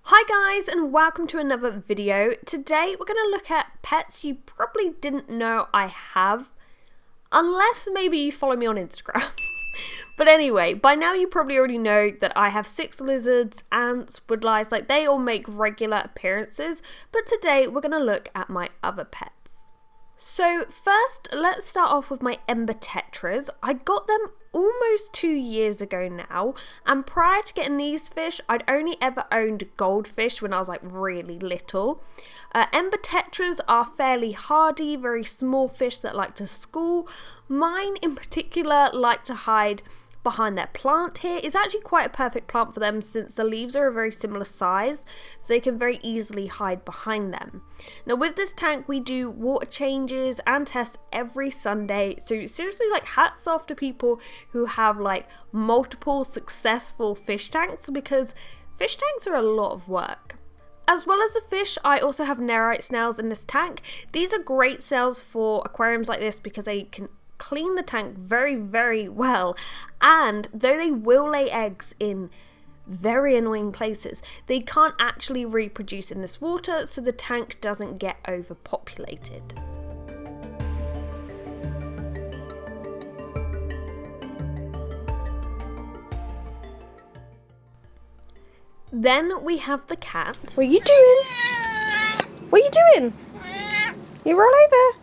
Hi guys, and welcome to another video. Today we're going to look at pets you probably didn't know I have, unless maybe you follow me on Instagram. But anyway, by now you probably already know that I have 6 lizards, ants, woodlice, like they all make regular appearances, but today we're going to look at my other pets. So first, let's start off with my Ember tetras. I got them almost 2 years ago now, and prior to getting these fish, I'd only ever owned goldfish when I was like really little. Ember tetras are fairly hardy, very small fish that like to school. Mine in particular like to hide behind their plant here. It's actually quite a perfect plant for them since the leaves are a very similar size, so they can very easily hide behind them. Now with this tank we do water changes and tests every Sunday, so seriously, like, hats off to people who have like multiple successful fish tanks, because fish tanks are a lot of work. As well as the fish, I also have nerite snails in this tank. These are great snails for aquariums like this because they can clean the tank very well, and though they will lay eggs in very annoying places, they can't actually reproduce in this water, so the tank doesn't get overpopulated. Then we have the cat. What are you doing? What are you doing? You roll over.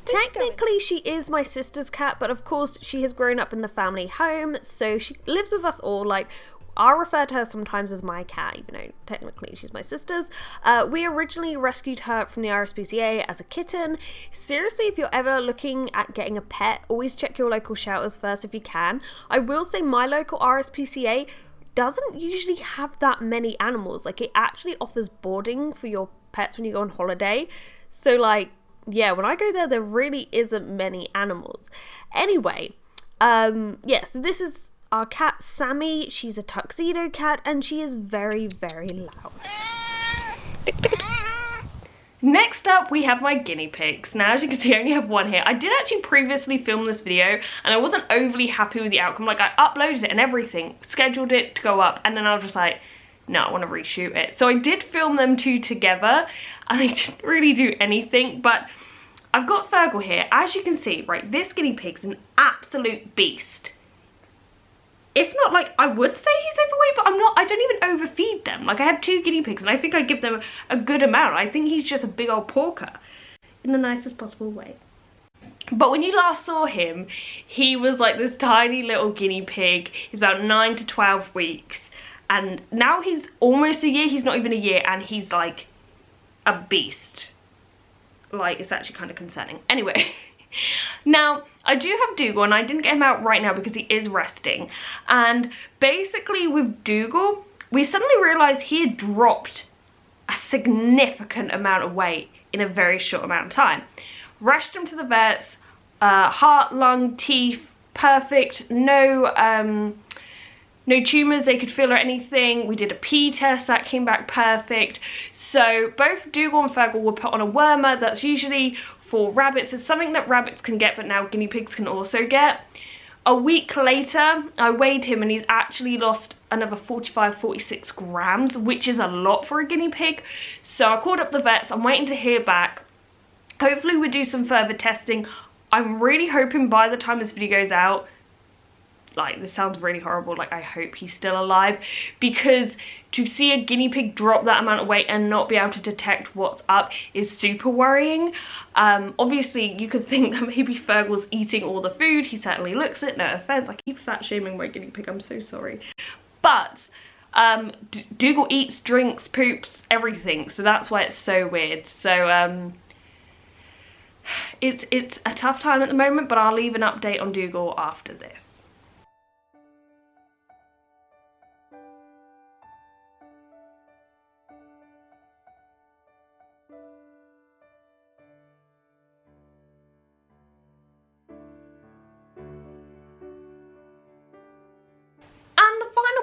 Technically she is my sister's cat, but of course she has grown up in the family home, so she lives with us all. Like, I'll refer to her sometimes as my cat, even though technically she's my sister's. We originally rescued her from the RSPCA as a kitten. Seriously, if you're ever looking at getting a pet, always check your local shelters first if you can. I will say my local RSPCA doesn't usually have that many animals. Like, it actually offers boarding for your pets when you go on holiday, so like, yeah, when I go there, there really isn't many animals. Anyway, so this is our cat, Sammy. She's a tuxedo cat, and she is very loud. Next up, we have my guinea pigs. Now, as you can see, I only have one here. I did actually previously film this video, and I wasn't overly happy with the outcome. Like, I uploaded it and everything, scheduled it to go up, and then I was just like, no, I want to reshoot it. So I did film them two together, and they didn't really do anything, but I've got Fergal here. As you can see, right, this guinea pig's an absolute beast. If not, like, I would say he's overweight, but I don't even overfeed them. Like, I have 2 guinea pigs, and I think I give them a good amount. I think he's just a big old porker in the nicest possible way. But when you last saw him, he was like this tiny little guinea pig. He's about 9 to 12 weeks. And now he's almost a year. He's not even a year, and he's like a beast. Like, it's actually kind of concerning. Anyway, now I do have Dougal, and I didn't get him out right now because he is resting. And basically with Dougal, we suddenly realized he had dropped a significant amount of weight in a very short amount of time. Rushed him to the vets, heart, lung, teeth, perfect, no tumours they could feel or anything. We did a pee test, that came back perfect. So both Dougal and Fergal were put on a wormer. That's usually for rabbits. It's something that rabbits can get, but now guinea pigs can also get. A week later, I weighed him, and he's actually lost another 45-46 grams, which is a lot for a guinea pig. So I called up the vets. I'm waiting to hear back. Hopefully we'll do some further testing. I'm really hoping by the time this video goes out, like, this sounds really horrible, like, I hope he's still alive, because to see a guinea pig drop that amount of weight and not be able to detect what's up is super worrying. Obviously you could think that maybe Fergal's eating all the food. He certainly looks it, no offense, I keep fat shaming my guinea pig, I'm so sorry. But Dougal eats, drinks, poops, everything, so that's why it's so weird. So it's a tough time at the moment, but I'll leave an update on Dougal after this.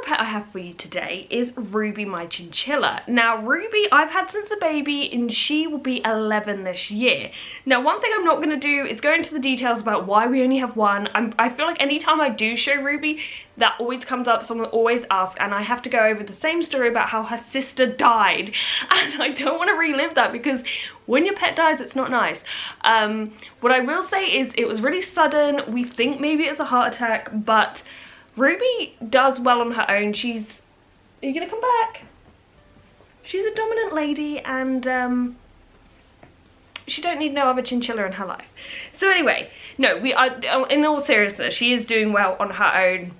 pet I have for you today is Ruby, my chinchilla. Now Ruby I've had since a baby and she will be 11 this year. Now one thing I'm not going to do is go into the details about why we only have one. I feel like anytime I do show Ruby, that always comes up, someone always asks, and I have to go over the same story about how her sister died, and I don't want to relive that because when your pet dies it's not nice. What I will say is it was really sudden. We think maybe it was a heart attack, but Ruby does well on her own. Are you gonna come back? She's a dominant lady, and she don't need no other chinchilla in her life. So anyway, no, in all seriousness, she is doing well on her own.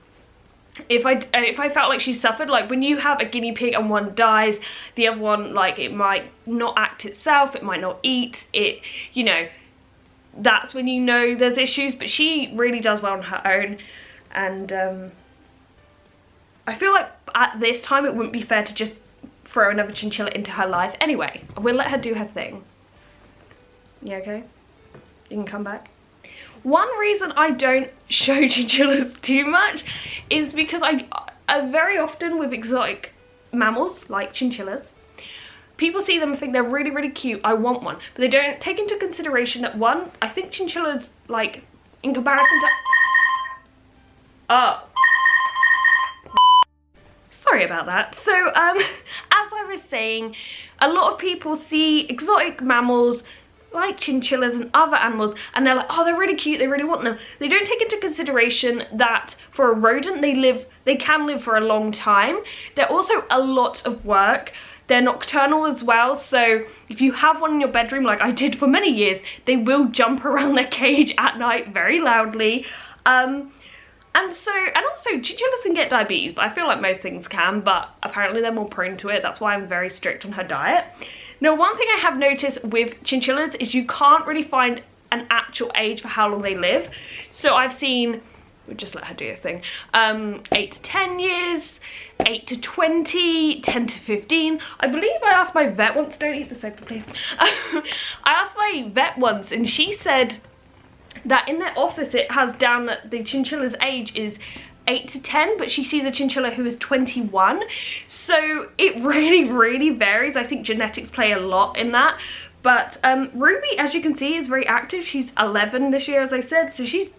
If I felt like she suffered, like when you have a guinea pig and one dies, the other one, like, it might not act itself, it might not eat, you know, that's when you know there's issues. But she really does well on her own, and I feel like at this time it wouldn't be fair to just throw another chinchilla into her life. Anyway, we'll let her do her thing. Yeah, okay? You can come back. One reason I don't show chinchillas too much is because I very often with exotic mammals like chinchillas, people see them and think they're really, really cute, I want one, but they don't take into consideration that one, I think chinchillas, like, in comparison to... Oh. Sorry about that. So, as I was saying, a lot of people see exotic mammals like chinchillas and other animals and they're like, oh, they're really cute, they really want them. They don't take into consideration that for a rodent, they can live for a long time. They're also a lot of work. They're nocturnal as well, so if you have one in your bedroom like I did for many years, they will jump around their cage at night very loudly. And also chinchillas can get diabetes, but I feel like most things can, but apparently they're more prone to it. That's why I'm very strict on her diet. Now, one thing I have noticed with chinchillas is you can't really find an actual age for how long they live. So I've seen, we'll just let her do her thing, 8 to 10 years, 8 to 20, 10 to 15. I believe I asked my vet once, don't eat the sofa please. I asked my vet once and she said that in their office it has down that the chinchilla's age is 8 to 10, but she sees a chinchilla who is 21. So it really, really varies. I think genetics play a lot in that. But Ruby, as you can see, is very active. She's 11 this year, as I said, so she's,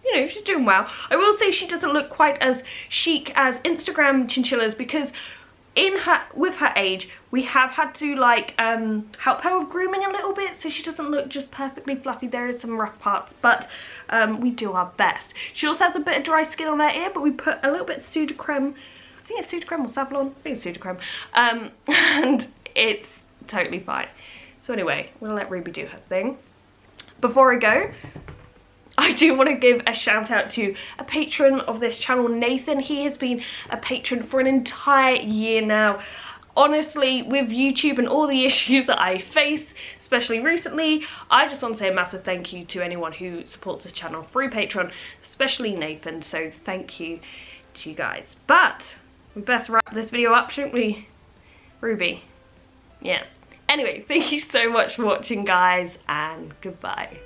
you know, she's doing well. I will say she doesn't look quite as chic as Instagram chinchillas because with her age, we have had to like help her with grooming a little bit so she doesn't look just perfectly fluffy. There is some rough parts, but we do our best. She also has a bit of dry skin on her ear, but we put a little bit of Sudocrem, I think it's Sudocrem or Savlon, I think it's Sudocrem, and it's totally fine. So anyway, we'll let Ruby do her thing. Before I go, I do want to give a shout out to a patron of this channel, Nathan. He has been a patron for an entire year now. Honestly, with YouTube and all the issues that I face, especially recently, I just want to say a massive thank you to anyone who supports this channel through Patreon, especially Nathan, so thank you to you guys. But we best wrap this video up, shouldn't we, Ruby? Yes. Anyway, thank you so much for watching, guys, and goodbye.